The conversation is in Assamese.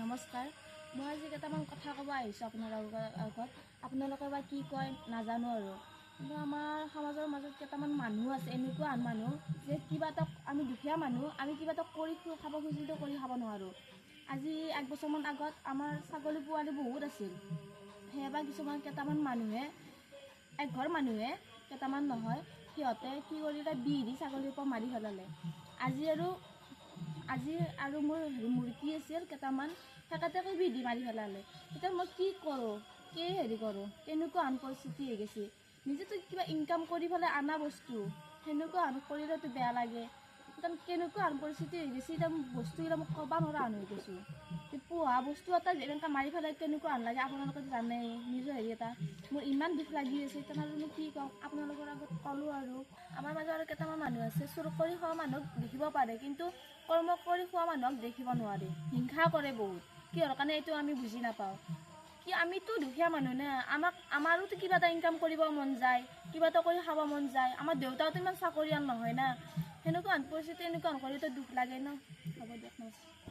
নমস্কাৰ। মই আজি কেইটামান কথা ক'ব আহিছোঁ আপোনালোকৰ আগত। আপোনালোকে বা কি কয় নাজানো আৰু, কিন্তু আমাৰ সমাজৰ মাজত কেইটামান মানুহ আছে, এনেকুৱা মানুহ যে কিবা এটা আমি দুখীয়া মানুহ, আমি কিবা এটা কৰি খাব খুজিলেও কৰি খাব নোৱাৰোঁ। আজি 1 বছৰমান আগত আমাৰ ছাগলী পোৱালি বহুত আছিল। সেইবাৰ কেইটামান মানুহে, এঘৰ মানুহে, কেইটামান নহয়, সিহঁতে কি কৰিলে, বিহ দি ছাগলীৰ পৰা মাৰি পেলালে। আজি আৰু মোৰ মুৰ্গী আছিল কেইটামান, সেকেটাকে বিধি মাৰি পেলালে। এতিয়া মই কি কৰোঁ, কেনেকুৱা পৰিস্থিতি হৈ গৈছে। নিজেতো কিবা ইনকাম কৰি পেলাই অনা বস্তু, সেনেকুৱা কৰিলেতো বেয়া লাগে। এতিয়া কেনেকুৱা পৰিস্থিতি হৈ গৈছে, এতিয়া বস্তুকেইটা মই ক'ব নোৱাৰা হৈ গৈছোঁ। পোহা বস্তু এটা এনেকৈ মাৰি পেলাই কেনেকুৱা লাগে, আপোনালোকে জানেই নিজৰ এটা। মোৰ ইমান দুখ লাগি আছে, এতিয়া মই কি কওঁ, আপোনালোকৰ আগত ক'লোঁ আৰু। আমাৰ মাজত আৰু কেইটামান মানুহ আছে, চুৰ কৰি খোৱা মানুহক দেখিব পাৰে, কিন্তু কৰ্ম কৰি খোৱা মানুহক দেখিব নোৱাৰে। হিংসা কৰে বহুত, কিহৰ কাৰণে এইটো আমি বুজি নাপাওঁ। আমিতো দুখীয়া মানুহ না, আমাৰোতো কিবা এটা ইনকাম কৰিব মন যায়, কিবা এটা কৰি খাব মন যায়। আমাৰ দেউতাওতো ইমান চাকৰিয়াল নহয় না, সেনেকুৱা পৰিস্থিতি, এনেকুৱা কৰিতো দুখ লাগে ন। হ'ব দিয়ক, নমস্কাৰ।